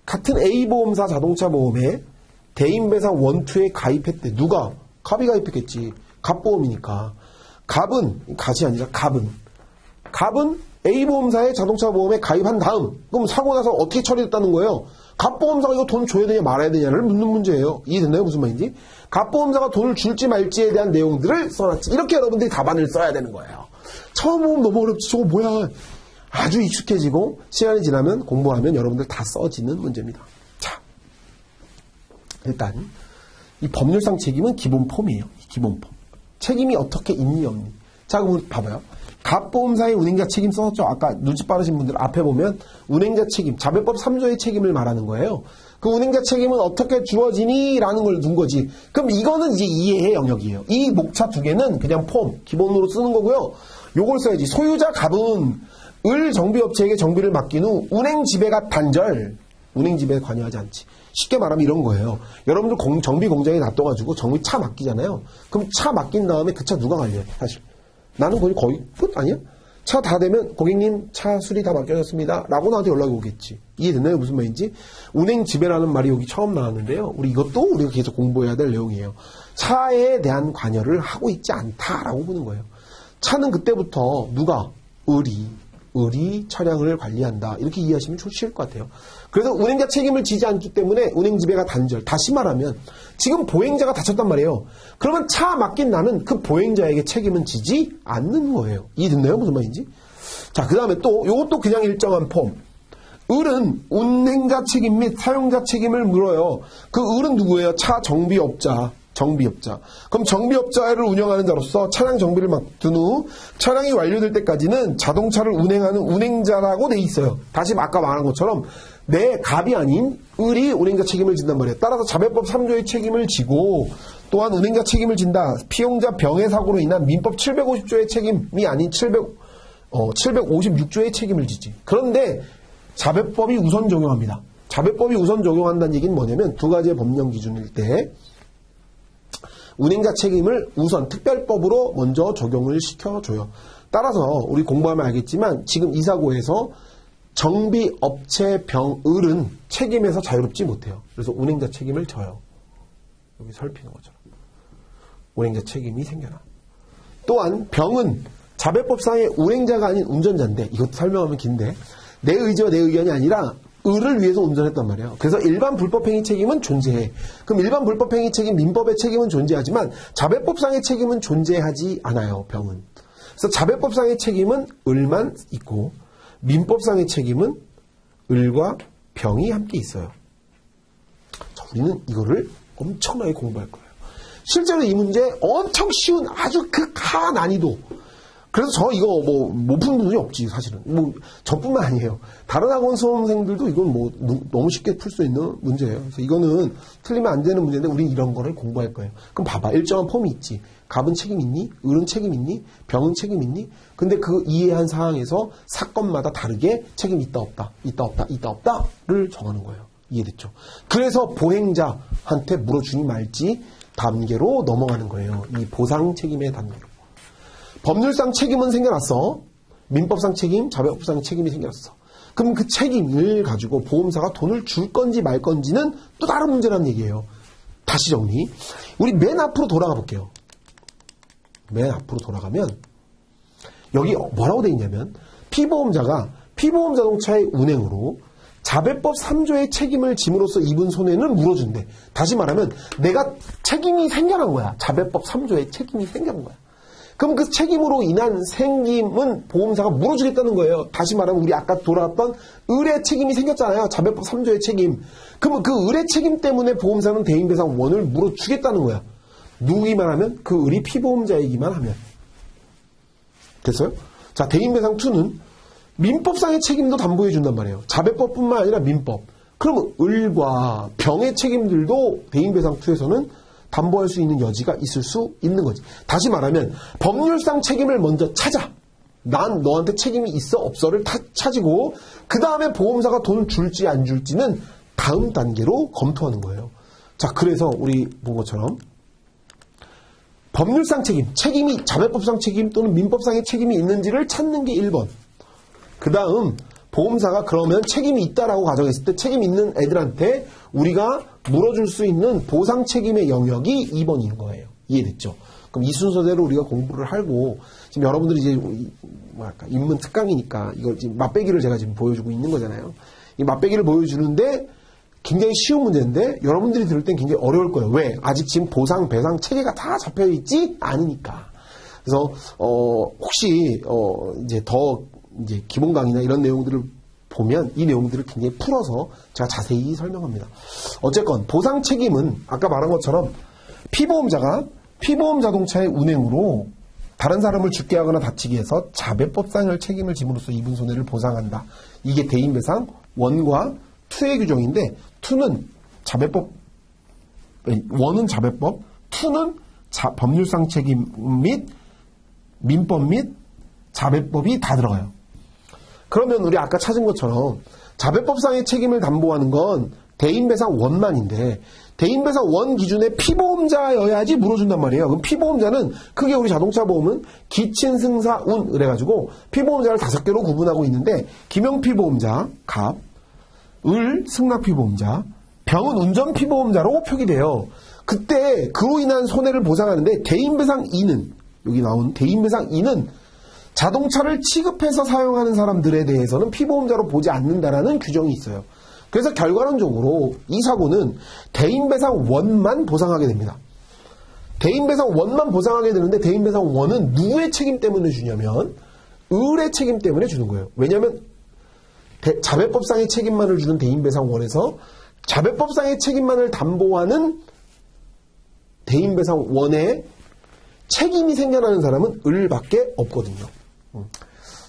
같은 A보험사 자동차 보험에 대인배상 1, 2에 가입했대. 누가? 갑이 가입했겠지. 갑보험이니까. 갑이 아니라 갑은 A보험사의 자동차 보험에 가입한 다음 그럼 사고 나서 어떻게 처리됐다는 거예요? 갑보험사가 이거 돈 줘야 되냐 말아야 되냐를 묻는 문제예요. 이해됐나요? 무슨 말인지? 갑보험사가 돈을 줄지 말지에 대한 내용들을 써놨지. 이렇게 여러분들이 답안을 써야 되는 거예요. 처음 보면 너무 어렵지. 저거 뭐야. 아주 익숙해지고 시간이 지나면 공부하면 여러분들 다 써지는 문제입니다. 자, 일단 이 법률상 책임은 기본 폼이에요. 기본 폼. 책임이 어떻게 있니 없니. 자, 그럼 봐봐요. 갑보험사의 운행자 책임 써놨죠. 아까 눈치 빠르신 분들 앞에 보면 운행자 책임, 자배법 3조의 책임을 말하는 거예요. 그 운행자 책임은 어떻게 주어지니? 라는 걸 둔 거지. 그럼 이거는 이제 이해의 영역이에요. 이 목차 두 개는 그냥 폼, 기본으로 쓰는 거고요. 요걸 써야지. 소유자 갑은 을 정비업체에게 정비를 맡긴 후 운행 지배가 단절, 운행 지배에 관여하지 않지. 쉽게 말하면 이런 거예요. 여러분들 정비 공장에 놔둬가지고 정비 차 맡기잖아요. 그럼 차 맡긴 다음에 그 차 누가 관리해? 사실. 나는 거의 끝 아니야? 차 다 되면 고객님 차 수리 다 맡겨졌습니다. 라고 나한테 연락이 오겠지. 이해됐나요? 무슨 말인지? 운행 지배라는 말이 여기 처음 나왔는데요. 이것도 우리가 계속 공부해야 될 내용이에요. 차에 대한 관여를 하고 있지 않다라고 보는 거예요. 차는 그때부터 누가? 을이 을이 차량을 관리한다. 이렇게 이해하시면 좋으실 것 같아요. 그래서 운행자 책임을 지지 않기 때문에 운행지배가 단절. 다시 말하면 지금 보행자가 다쳤단 말이에요. 그러면 차 맡긴 나는 그 보행자에게 책임은 지지 않는 거예요. 이해됐나요? 무슨 말인지? 자, 그 다음에 또 이것도 그냥 일정한 폼. 을은 운행자 책임 및 사용자 책임을 물어요. 그 을은 누구예요? 차 정비업자. 그럼 정비업자를 운영하는 자로서 차량 정비를 맡은 후 차량이 완료될 때까지는 자동차를 운행하는 운행자라고 돼 있어요. 다시 아까 말한 것처럼 내 갑이 아닌 을이 운행자 책임을 진단 말이에요. 따라서 자배법 3조의 책임을 지고 또한 운행자 책임을 진다. 피용자 병해 사고로 인한 민법 750조의 책임이 아닌 756조의 책임을 지지. 그런데 자배법이 우선 적용합니다. 자배법이 우선 적용한다는 얘기는 뭐냐면 두 가지의 법령 기준일 때 운행자 책임을 우선 특별법으로 먼저 적용을 시켜줘요. 따라서 우리 공부하면 알겠지만 지금 이 사고에서 정비업체 병을은 책임에서 자유롭지 못해요. 그래서 운행자 책임을 져요. 여기 살피는 것처럼. 운행자 책임이 생겨나. 또한 병은 자배법상의 운행자가 아닌 운전자인데 이것도 설명하면 긴데 내 의지와 내 의견이 아니라 을을 위해서 운전했단 말이에요. 그래서 일반 불법행위 책임은 존재해. 그럼 일반 불법행위 책임, 민법의 책임은 존재하지만 자배법상의 책임은 존재하지 않아요. 병은. 그래서 자배법상의 책임은 을만 있고 민법상의 책임은 을과 병이 함께 있어요. 자, 우리는 이거를 엄청나게 공부할 거예요. 실제로 이 문제 엄청 쉬운 아주 극하 난이도. 그래서 저 이거 못 푼 분이 없지, 사실은. 저뿐만 아니에요. 다른 학원 수험생들도 이건 너무 쉽게 풀 수 있는 문제예요. 그래서 이거는 틀리면 안 되는 문제인데 우린 이런 거를 공부할 거예요. 그럼 봐봐. 일정한 폼이 있지. 갑은 책임 있니? 을은 책임 있니? 병은 책임 있니? 근데 그 이해한 사항에서 사건마다 다르게 책임 있다 없다를 정하는 거예요. 이해됐죠? 그래서 보행자한테 물어주니 말지 단계로 넘어가는 거예요. 이 보상 책임의 단계로. 법률상 책임은 생겨났어. 민법상 책임, 자배법상 책임이 생겨났어. 그럼 그 책임을 가지고 보험사가 돈을 줄 건지 말 건지는 또 다른 문제라는 얘기예요. 다시 정리. 우리 맨 앞으로 돌아가 볼게요. 맨 앞으로 돌아가면 여기 뭐라고 돼 있냐면 피보험자가 피보험 자동차의 운행으로 자배법 3조의 책임을 짐으로써 입은 손해는 물어준대. 다시 말하면 내가 책임이 생겨난 거야. 자배법 3조의 책임이 생겨난 거야. 그럼 그 책임으로 인한 생김은 보험사가 물어주겠다는 거예요. 다시 말하면 우리 아까 돌아왔던 을의 책임이 생겼잖아요. 자배법 3조의 책임. 그러면 그 을의 책임 때문에 보험사는 대인배상 1을 물어주겠다는 거야. 누구기만 하면? 그 을이 피보험자이기만 하면. 됐어요? 자, 대인배상 2는 민법상의 책임도 담보해 준단 말이에요. 자배법뿐만 아니라 민법. 그러면 을과 병의 책임들도 대인배상 2에서는 담보할 수 있는 여지가 있을 수 있는 거지. 다시 말하면 법률상 책임을 먼저 찾아. 난 너한테 책임이 있어 없어를 찾고 그 다음에 보험사가 돈을 줄지 안 줄지는 다음 단계로 검토하는 거예요. 자, 그래서 우리 본 것처럼 법률상 책임이 자배법상 책임 또는 민법상의 책임이 있는지를 찾는 게 1번. 그 다음 보험사가 그러면 책임이 있다라고 가정했을 때 책임 있는 애들한테 우리가 물어줄 수 있는 보상 책임의 영역이 2번인 거예요. 이해됐죠? 그럼 이 순서대로 우리가 공부를 하고 지금 여러분들이 이제 인문 특강이니까 이걸 지금 맛배기를 제가 지금 보여주고 있는 거잖아요. 이 맛배기를 보여주는데 굉장히 쉬운 문제인데 여러분들이 들을 땐 굉장히 어려울 거예요. 왜? 아직 지금 보상, 배상 체계가 다 잡혀 있지 않으니까. 그래서 혹시 이제 더 이제 기본 강의나 이런 내용들을 보면 이 내용들을 굉장히 풀어서 제가 자세히 설명합니다. 어쨌건 보상 책임은 아까 말한 것처럼 피보험자가 피보험 자동차의 운행으로 다른 사람을 죽게 하거나 다치게 해서 자배법상의 책임을 짐으로써 입은 손해를 보상한다. 이게 대인배상 1과 2의 규정인데 2는 자배법 1은 자배법 2는 법률상 책임 및 민법 및 자배법이 다 들어가요. 그러면 우리 아까 찾은 것처럼 자배법상의 책임을 담보하는 건 대인배상 1만인데 대인배상 1 기준의 피보험자여야지 물어준단 말이에요. 그럼 피보험자는 크게 우리 자동차 보험은 기친, 승사, 운 이래가지고 피보험자를 5개로 구분하고 있는데 기명피보험자, 갑, 을, 승낙피보험자, 병은 운전피보험자로 표기돼요. 그때 그로 인한 손해를 보상하는데 대인배상 2는 여기 나온 대인배상 2는 자동차를 취급해서 사용하는 사람들에 대해서는 피보험자로 보지 않는다라는 규정이 있어요. 그래서 결과론적으로 이 사고는 대인배상원만 보상하게 됩니다. 대인배상원만 보상하게 되는데 대인배상원은 누구의 책임 때문에 주냐면 을의 책임 때문에 주는 거예요. 왜냐하면 자배법상의 책임만을 주는 대인배상원에서 자배법상의 책임만을 담보하는 대인배상원의 책임이 생겨나는 사람은 을밖에 없거든요.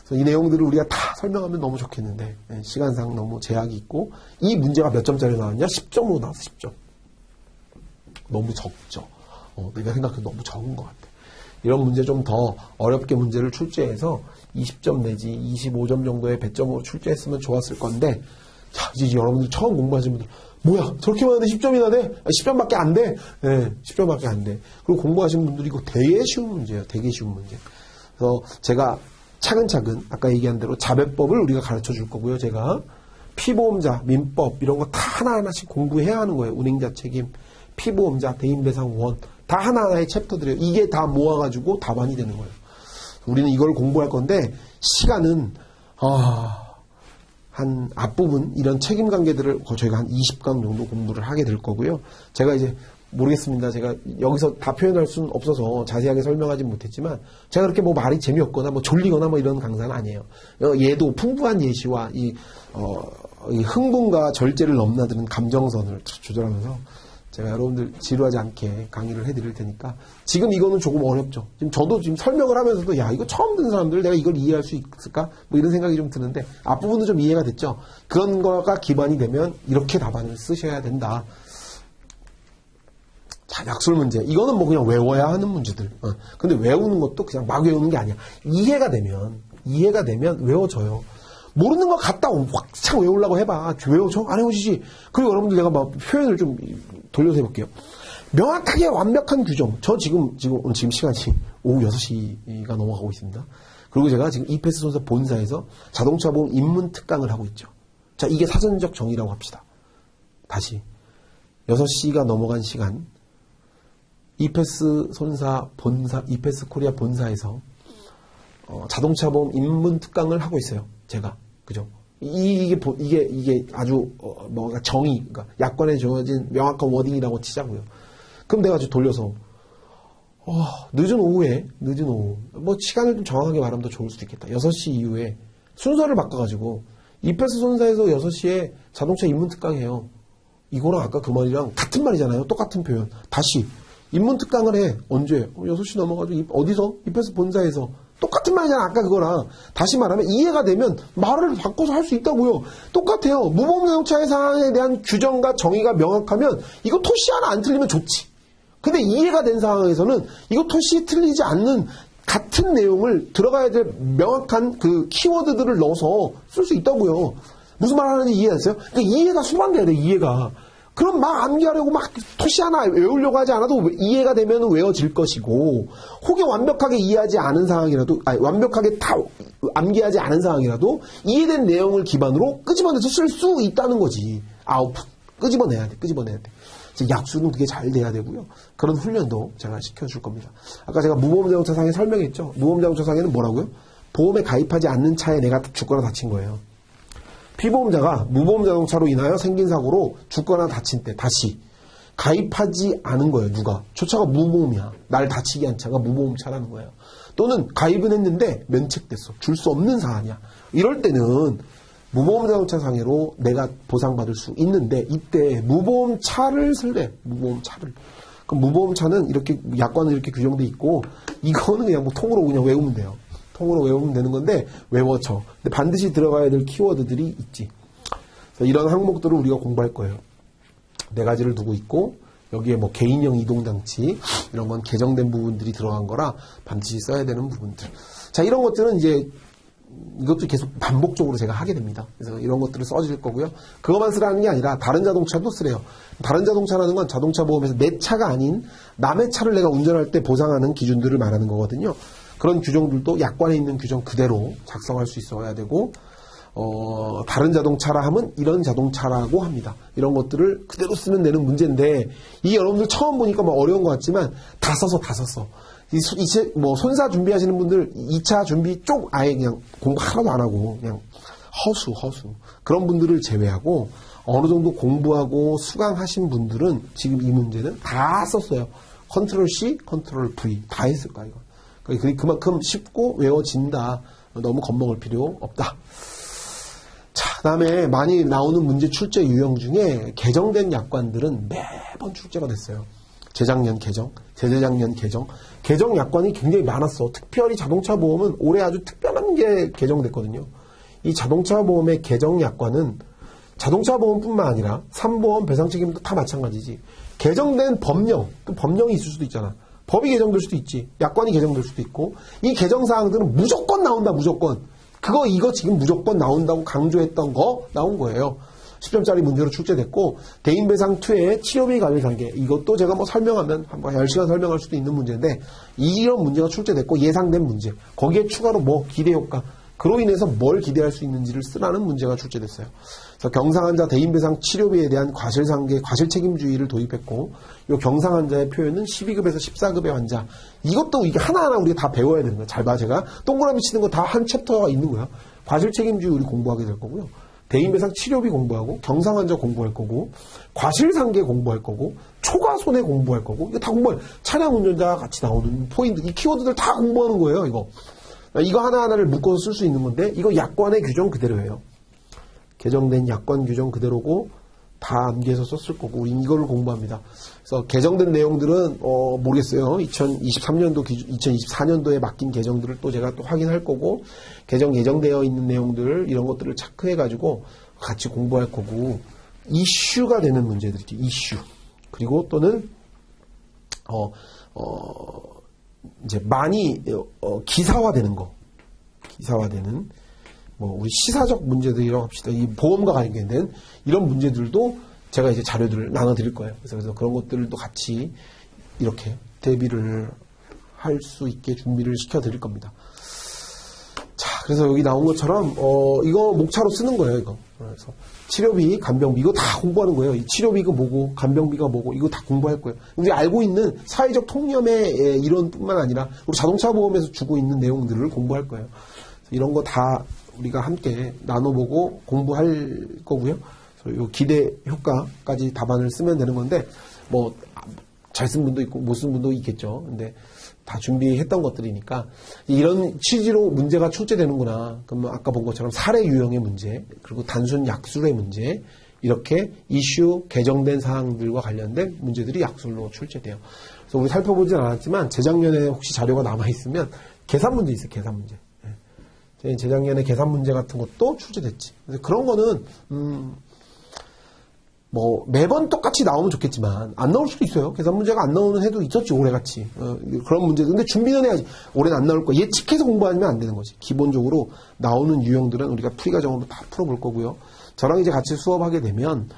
그래서 이 내용들을 우리가 다 설명하면 너무 좋겠는데 시간상 너무 제약이 있고 이 문제가 몇 점짜리 나왔냐? 10점으로 나왔어. 10점. 너무 적죠. 내가 생각해도 너무 적은 것 같아. 이런 문제 좀 더 어렵게 문제를 출제해서 20점 내지 25점 정도의 배점으로 출제했으면 좋았을 건데 자, 이제 여러분들 처음 공부하시는 분들 뭐야 저렇게 많은데 10점이나 돼? 10점밖에 안 돼? 네, 10점밖에 안 돼. 그리고 공부하시는 분들이 이거 되게 쉬운 문제예요. 되게 쉬운 문제. 그래서 제가 차근차근 아까 얘기한 대로 자배법을 우리가 가르쳐 줄 거고요. 제가 피보험자, 민법 이런 거 다 하나하나씩 공부해야 하는 거예요. 운행자 책임, 피보험자, 대인배상원 다 하나하나의 챕터들이에요. 이게 다 모아가지고 답안이 되는 거예요. 우리는 이걸 공부할 건데 시간은 한 앞부분 이런 책임관계들을 저희가 한 20강 정도 공부를 하게 될 거고요. 제가 이제 모르겠습니다. 제가 여기서 다 표현할 수는 없어서 자세하게 설명하지 못했지만 제가 그렇게 뭐 말이 재미없거나 뭐 졸리거나 뭐 이런 강사는 아니에요. 얘도 풍부한 예시와 이 흥분과 절제를 넘나드는 감정선을 조절하면서 제가 여러분들 지루하지 않게 강의를 해드릴 테니까 지금 이거는 조금 어렵죠. 지금 저도 지금 설명을 하면서도 야 이거 처음 듣는 사람들 내가 이걸 이해할 수 있을까? 뭐 이런 생각이 좀 드는데 앞부분은 좀 이해가 됐죠. 그런 거가 기반이 되면 이렇게 답안을 쓰셔야 된다. 자, 약술 문제. 이거는 뭐 그냥 외워야 하는 문제들. 근데 외우는 것도 그냥 막 외우는 게 아니야. 이해가 되면 외워져요. 모르는 거 갖다 확창 외우려고 해봐. 외워져? 안 외워지지. 그리고 여러분들 내가 막 표현을 좀 돌려서 해볼게요. 명확하게 완벽한 규정. 저 지금 시간이 오후 6시가 넘어가고 있습니다. 그리고 제가 지금 이패스 손사 본사에서 자동차 보험 입문 특강을 하고 있죠. 자, 이게 사전적 정의라고 합시다. 다시. 6시가 넘어간 시간. 이패스 손사 본사, 이패스 코리아 본사에서 자동차 보험 입문 특강을 하고 있어요. 제가. 그죠? 이게 아주 뭔가 정의, 그러니까 약관에 정해진 명확한 워딩이라고 치자고요. 그럼 내가 아주 돌려서 늦은 오후 뭐 시간을 좀 정확하게 말하면 더 좋을 수도 있겠다. 6시 이후에 순서를 바꿔가지고 이패스 손사에서 6시에 자동차 입문 특강해요. 이거랑 아까 그 말이랑 같은 말이잖아요. 똑같은 표현. 다시 입문 특강을 해. 언제? 6시 넘어가지고 어디서? 이패스 본사에서. 똑같은 말이잖아. 아까 그거랑. 다시 말하면 이해가 되면 말을 바꿔서 할 수 있다고요. 똑같아요. 무보험자동차의 사항에 대한 규정과 정의가 명확하면 이거 토시 하나 안 틀리면 좋지. 근데 이해가 된 상황에서는 이거 토시 틀리지 않는 같은 내용을 들어가야 될 명확한 그 키워드들을 넣어서 쓸 수 있다고요. 무슨 말 하는지 이해했어요? 그러니까 이해가 수반돼야 돼. 이해가. 그럼 막 암기하려고 막 토시 하나 외우려고 하지 않아도 이해가 되면 외워질 것이고, 혹여 완벽하게 이해하지 않은 상황이라도, 완벽하게 다 암기하지 않은 상황이라도 이해된 내용을 기반으로 끄집어내서 쓸 수 있다는 거지. 아웃풋. 끄집어내야 돼. 약수는 그게 잘 돼야 되고요. 그런 훈련도 제가 시켜줄 겁니다. 아까 제가 무보험자동차상에 설명했죠. 무보험자동차상에는 뭐라고요? 보험에 가입하지 않는 차에 내가 죽거나 다친 거예요. 피보험자가 무보험자동차로 인하여 생긴 사고로 죽거나 다친 때 다시 가입하지 않은 거예요. 누가? 저 차가 무보험이야. 날 다치게 한 차가 무보험차라는 거예요. 또는 가입은 했는데 면책됐어. 줄 수 없는 사안이야. 이럴 때는 무보험자동차 상해로 내가 보상받을 수 있는데 이때 무보험차를 쓸래. 무보험차를. 그럼 무보험차는 이렇게 약관은 이렇게 규정돼 있고 이거는 그냥 뭐 통으로 그냥 외우면 돼요. 통으로 외우면 되는 건데 외워져. 근데 반드시 들어가야 될 키워드들이 있지. 이런 항목들을 우리가 공부할 거예요. 4가지를 두고 있고 여기에 뭐 개인형 이동장치 이런 건 개정된 부분들이 들어간 거라 반드시 써야 되는 부분들. 자, 이런 것들은 이제 이것도 계속 반복적으로 제가 하게 됩니다. 그래서 이런 것들을 써줄 거고요. 그것만 쓰라는 게 아니라 다른 자동차도 쓰래요. 다른 자동차라는 건 자동차 보험에서 내 차가 아닌 남의 차를 내가 운전할 때 보상하는 기준들을 말하는 거거든요. 그런 규정들도 약관에 있는 규정 그대로 작성할 수 있어야 되고 다른 자동차라 하면 이런 자동차라고 합니다. 이런 것들을 그대로 쓰면 되는 문제인데, 이 여러분들 처음 보니까 뭐 어려운 것 같지만, 다 썼어. 뭐, 손사 준비하시는 분들, 2차 준비 쪽 아예 그냥 공부 하나도 안 하고, 그냥 허수. 그런 분들을 제외하고, 어느 정도 공부하고 수강하신 분들은 지금 이 문제는 다 썼어요. 컨트롤 C, 컨트롤 V. 다 했을 거야, 이거. 그만큼 쉽고 외워진다. 너무 겁먹을 필요 없다. 자, 다음에 많이 나오는 문제 출제 유형 중에 개정된 약관들은 매번 출제가 됐어요. 재작년 개정, 재재작년 개정. 개정 약관이 굉장히 많았어. 특별히 자동차 보험은 올해 아주 특별한 게 개정됐거든요. 이 자동차 보험의 개정 약관은 자동차 보험뿐만 아니라 산보험, 배상책임도 다 마찬가지지. 개정된 법령, 또 법령이 있을 수도 있잖아. 법이 개정될 수도 있지. 약관이 개정될 수도 있고. 이 개정사항들은 무조건 나온다, 무조건. 이거 지금 무조건 나온다고 강조했던 거 나온 거예요. 10점짜리 문제로 출제됐고, 대인배상2의 치료비 관리 단계. 이것도 제가 뭐 설명하면 한 10시간 설명할 수도 있는 문제인데, 이런 문제가 출제됐고, 예상된 문제. 거기에 추가로 뭐 기대효과. 그로 인해서 뭘 기대할 수 있는지를 쓰라는 문제가 출제됐어요. 그래서 경상환자 대인배상 치료비에 대한 과실상계, 과실책임주의를 도입했고, 이 경상환자의 표현은 12급에서 14급의 환자. 이것도 이게 하나하나 우리가 다 배워야 되는 거야. 잘 봐, 제가. 동그라미 치는 거 다 한 챕터가 있는 거야. 과실책임주의 우리 공부하게 될 거고요. 대인배상 치료비 공부하고, 경상환자 공부할 거고, 과실상계 공부할 거고, 초과손해 공부할 거고, 이거 다 공부해. 차량 운전자가 같이 나오는 포인트, 이 키워드들 다 공부하는 거예요, 이거. 이거 하나하나를 묶어서 쓸 수 있는 건데, 이거 약관의 규정 그대로예요. 개정된 약관 규정 그대로고, 다 암기해서 썼을 거고, 우린 이걸 공부합니다. 그래서 개정된 내용들은, 모르겠어요. 2023년도, 2024년도에 맡긴 개정들을 또 제가 또 확인할 거고, 예정되어 있는 내용들, 이런 것들을 체크해가지고 같이 공부할 거고, 이슈가 되는 문제들이죠. 이슈. 그리고 또는, 이제 많이 기사화되는 거, 기사화되는 뭐 우리 시사적 문제들이라고 합시다. 이 보험과 관련된 이런 문제들도 제가 이제 자료들을 나눠드릴 거예요. 그래서 그런 것들도 같이 이렇게 대비를 할 수 있게 준비를 시켜드릴 겁니다. 자, 그래서 여기 나온 것처럼 이거 목차로 쓰는 거예요. 이거. 그래서 치료비, 간병비 이거 다 공부하는 거예요. 이 치료비가 뭐고 간병비가 뭐고 이거 다 공부할 거예요. 우리 알고 있는 사회적 통념의 이론뿐만 아니라 우리 자동차 보험에서 주고 있는 내용들을 공부할 거예요. 이런 거 다 우리가 함께 나눠보고 공부할 거고요. 그래서 요 기대 효과까지 답안을 쓰면 되는 건데 뭐 잘 쓴 분도 있고 못 쓴 분도 있겠죠. 근데 다 준비했던 것들이니까 이런 취지로 문제가 출제되는구나. 그러면 아까 본 것처럼 사례 유형의 문제, 그리고 단순 약술의 문제, 이렇게 이슈 개정된 사항들과 관련된 문제들이 약술로 출제돼요. 그래서 우리 살펴보진 않았지만 재작년에 혹시 자료가 남아있으면 계산 문제 있어요. 계산 문제. 재작년에 계산 문제 같은 것도 출제됐지. 그래서 그런 거는 뭐 매번 똑같이 나오면 좋겠지만 안 나올 수도 있어요. 계산 문제가 안 나오는 해도 있었지, 올해같이. 그런 문제들. 근데 준비는 해야지. 올해는 안 나올 거야. 예측해서 공부하면 안 되는 거지. 기본적으로 나오는 유형들은 우리가 풀이 과정으로 다 풀어볼 거고요. 저랑 이제 같이 수업하게 되면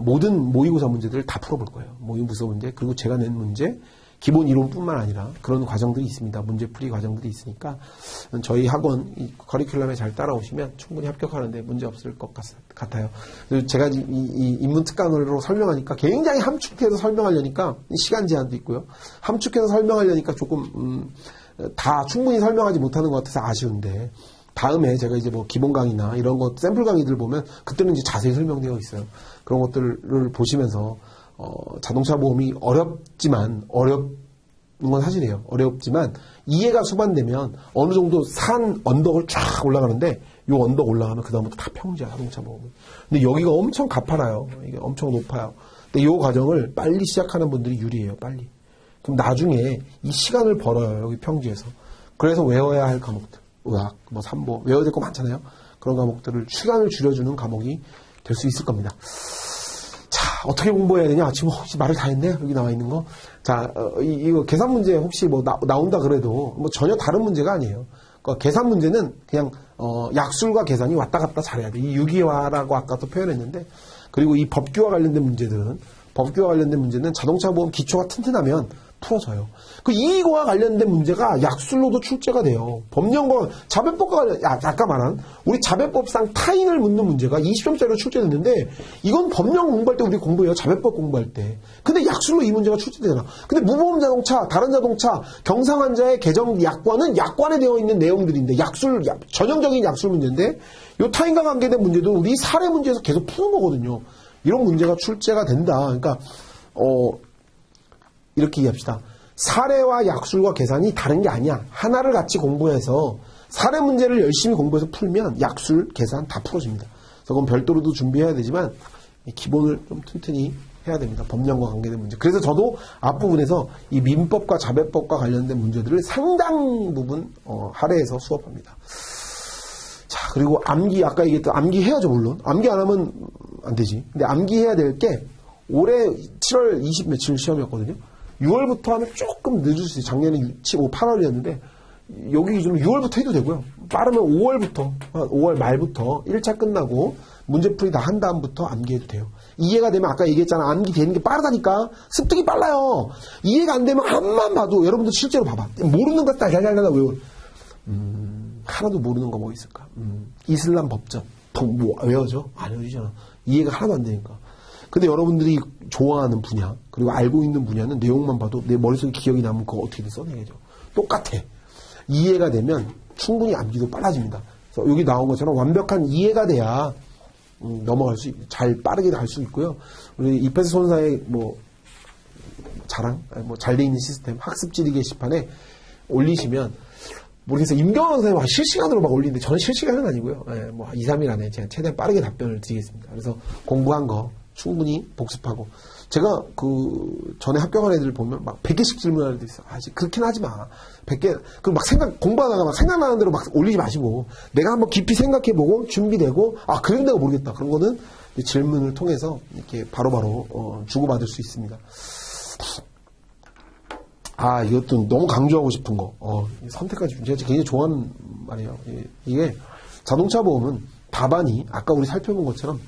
모든 모의고사 문제들을 다 풀어볼 거예요. 모의고사 문제, 그리고 제가 낸 문제, 기본 이론뿐만 아니라 그런 과정들이 있습니다. 문제풀이 과정들이 있으니까 저희 학원 커리큘럼에 잘 따라오시면 충분히 합격하는데 문제 없을 것 같아요. 그리고 제가 이 인문특강으로 설명하니까 굉장히 함축해서 설명하려니까 시간 제한도 있고요. 함축해서 설명하려니까 조금 다 충분히 설명하지 못하는 것 같아서 아쉬운데 다음에 제가 이제 뭐 기본 강의나 이런 것 샘플 강의들 보면 그때는 이제 자세히 설명되어 있어요. 그런 것들을 보시면서 자동차 보험이 어렵지만 어렵는 건 사실이에요. 어렵지만 이해가 수반되면 어느 정도 산 언덕을 쫙 올라가는데 요 언덕 올라가면 그 다음부터 다 평지야, 자동차 보험은. 근데 여기가 엄청 가파라요. 이게 엄청 높아요. 근데 요 과정을 빨리 시작하는 분들이 유리해요. 빨리. 그럼 나중에 이 시간을 벌어요. 여기 평지에서. 그래서 외워야 할 과목들, 의학, 뭐 산보, 외워야 될 거 많잖아요. 그런 과목들을 시간을 줄여주는 과목이 될 수 있을 겁니다. 자, 어떻게 공부해야 되냐? 지금 혹시 말을 다 했네? 여기 나와 있는 거. 자, 이거 계산 문제 혹시 뭐 나온다 그래도 뭐 전혀 다른 문제가 아니에요. 그러니까 계산 문제는 그냥, 약술과 계산이 왔다 갔다 잘해야 돼. 이 유기화라고 아까도 표현했는데, 그리고 이 법규와 관련된 문제는 자동차 보험 기초가 튼튼하면 풀어져요. 그 이의와 관련된 문제가 약술로도 출제가 돼요. 법령과 자배법과 관련, 아까 말한 우리 자배법상 타인을 묻는 문제가 20점짜리로 출제됐는데 이건 법령 공부할 때 우리 공부해요. 자배법 공부할 때. 근데 약술로 이 문제가 출제되잖아. 근데 무보험 자동차, 다른 자동차, 경상 환자의 개정 약관은 약관에 되어 있는 내용들인데 전형적인 약술 문제인데 이 타인과 관계된 문제도 우리 사례 문제에서 계속 푸는 거거든요. 이런 문제가 출제가 된다. 그러니까 이렇게 얘기합시다. 사례와 약술과 계산이 다른 게 아니야. 하나를 같이 공부해서 사례 문제를 열심히 공부해서 풀면 약술, 계산 다 풀어집니다. 그래서 그건 별도로도 준비해야 되지만 기본을 좀 튼튼히 해야 됩니다. 법령과 관계된 문제. 그래서 저도 앞부분에서 이 민법과 자배법과 관련된 문제들을 상당 부분 할애해서 수업합니다. 자, 그리고 암기, 아까 얘기했던 암기 해야죠, 물론. 암기 안 하면 안 되지. 근데 암기 해야 될 게 올해 7월 20 며칠 시험이었거든요. 6월부터 하면 조금 늦을 수 있어요. 작년에 8월이었는데 여기 기준으로 6월부터 해도 되고요. 빠르면 5월부터, 5월 말부터 1차 끝나고 문제풀이 다 한 다음부터 암기해도 돼요. 이해가 되면 아까 얘기했잖아. 암기 되는 게 빠르다니까. 습득이 빨라요. 이해가 안 되면 한만 봐도 여러분들 실제로 봐봐. 모르는 거 달달달달 외워. 하나도 모르는 거 뭐 있을까? 이슬람 법전. 뭐 외워져? 안 외워지잖아. 이해가 하나도 안 되니까. 근데 여러분들이 좋아하는 분야, 그리고 알고 있는 분야는 내용만 봐도 내 머릿속에 기억이 남으면 그거 어떻게든 써내야죠. 똑같아. 이해가 되면 충분히 암기도 빨라집니다. 그래서 여기 나온 것처럼 완벽한 이해가 돼야 넘어갈 수, 잘 빠르게 할 수 있고요. 우리 이페스 손사의 자랑, 잘 돼 있는 시스템, 학습지리 게시판에 올리시면, 모르겠어요. 임경환 선생님 실시간으로 막 올리는데 저는 실시간은 아니고요. 2, 3일 안에 제가 최대한 빠르게 답변을 드리겠습니다. 그래서 공부한 거 충분히 복습하고. 제가 전에 합격한 애들 보면 막 100개씩 질문하는 애들 있어. 그렇게는 하지 마. 100개, 공부하다가 막 생각나는 대로 막 올리지 마시고, 내가 한번 깊이 생각해보고, 준비되고, 그래도 내가 모르겠다. 그런 거는 질문을 통해서 이렇게 바로바로, 주고받을 수 있습니다. 이것도 너무 강조하고 싶은 거. 선택까지 제가 굉장히 좋아하는 말이에요. 이게 자동차 보험은 답안이 아까 우리 살펴본 것처럼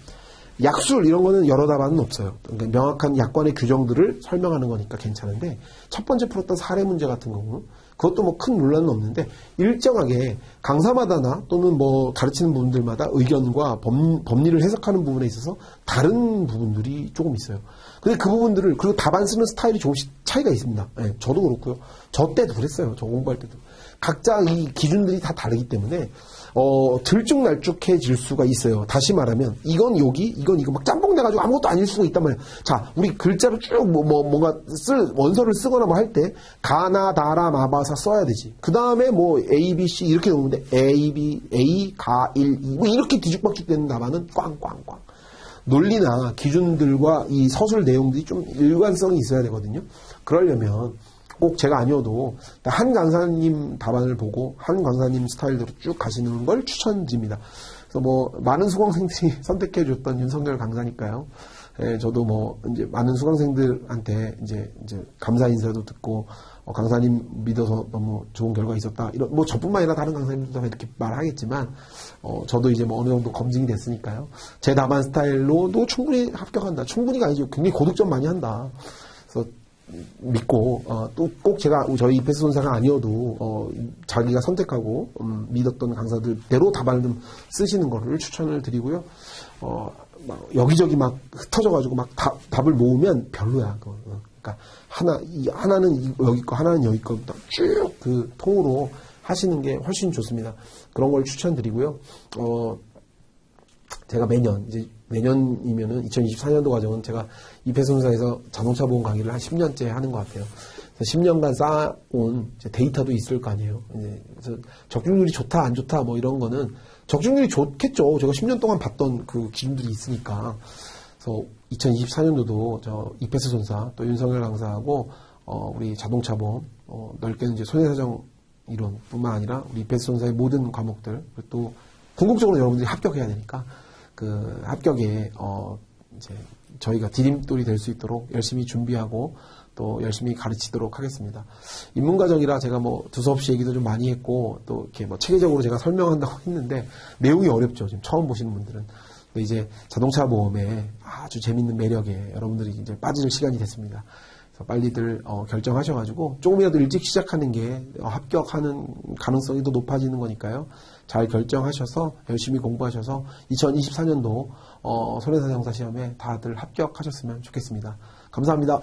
약술 이런 거는 여러 답안은 없어요. 그러니까 명확한 약관의 규정들을 설명하는 거니까 괜찮은데 첫 번째 풀었던 사례 문제 같은 경우 그것도 큰 논란은 없는데 일정하게 강사마다나 또는 가르치는 부분들마다 의견과 법리를 해석하는 부분에 있어서 다른 부분들이 조금 있어요. 근데 그 부분들을 그리고 답안 쓰는 스타일이 조금씩 차이가 있습니다. 저도 그렇고요. 저 때도 그랬어요. 저 공부할 때도. 각자 이 기준들이 다 다르기 때문에 들쭉날쭉해질 수가 있어요. 다시 말하면 이건 여기, 이건 이거 막 짬뽕 내가지고 아무것도 아닐 수가 있단 말이에요. 자, 우리 글자로 쭉 뭔가 원서를 쓰거나 할 때 가나 다라 마바사 써야 되지. 그 다음에 A, B, C 이렇게 나오는데 A, B, A, 가, 1, 2 이렇게 뒤죽박죽 되는 답안은 꽝꽝꽝. 논리나 기준들과 이 서술 내용들이 좀 일관성이 있어야 되거든요. 그러려면 꼭 제가 아니어도 한 강사님 답안을 보고 한 강사님 스타일대로 쭉 가시는 걸 추천드립니다. 그래서 많은 수강생들이 선택해줬던 윤석열 강사니까요. 저도 이제 많은 수강생들한테 이제 감사 인사도 듣고 강사님 믿어서 너무 좋은 결과 있었다. 이런 저뿐만 아니라 다른 강사님들도 이렇게 말하겠지만 저도 이제 어느 정도 검증이 됐으니까요. 제 답안 스타일로도 충분히 합격한다. 충분히가 아니죠. 굉장히 고득점 많이 한다. 그래서 믿고 또 꼭 제가 저희 이페스 손사가 아니어도 자기가 선택하고 믿었던 강사들대로 답안을 좀 쓰시는 거를 추천을 드리고요. 여기저기 막 흩어져가지고 막 답을 모으면 별로야. 그러니까 하나는 여기 거, 하나는 여기 거부터 쭉 그 통으로 하시는 게 훨씬 좋습니다. 그런 걸 추천드리고요. 제가 내년이면은 2024년도 과정은 제가 이페스손사에서 자동차 보험 강의를 한 10년째 하는 것 같아요. 그래서 10년간 쌓아온 데이터도 있을 거 아니에요. 그래서 적중률이 좋다, 안 좋다, 이런 거는 적중률이 좋겠죠. 제가 10년 동안 봤던 그 기준들이 있으니까. 그래서 2024년도도 저 이페스손사 또 윤석열 강사하고 우리 자동차 보험 넓게는 이제 손해사정 이론뿐만 아니라 우리 이페스손사의 모든 과목들 그리고 또 궁극적으로 여러분들이 합격해야 되니까 그 합격에 이제 저희가 디딤돌이 될 수 있도록 열심히 준비하고 또 열심히 가르치도록 하겠습니다. 입문과정이라 제가 두서없이 얘기도 좀 많이 했고 또 이렇게 체계적으로 제가 설명한다고 했는데 내용이 어렵죠. 지금 처음 보시는 분들은. 근데 이제 자동차 보험의 아주 재밌는 매력에 여러분들이 이제 빠질 시간이 됐습니다. 그래서 빨리들 결정하셔가지고 조금이라도 일찍 시작하는 게 합격하는 가능성이 더 높아지는 거니까요. 잘 결정하셔서 열심히 공부하셔서 2024년도 손해사정사 시험에 다들 합격하셨으면 좋겠습니다. 감사합니다.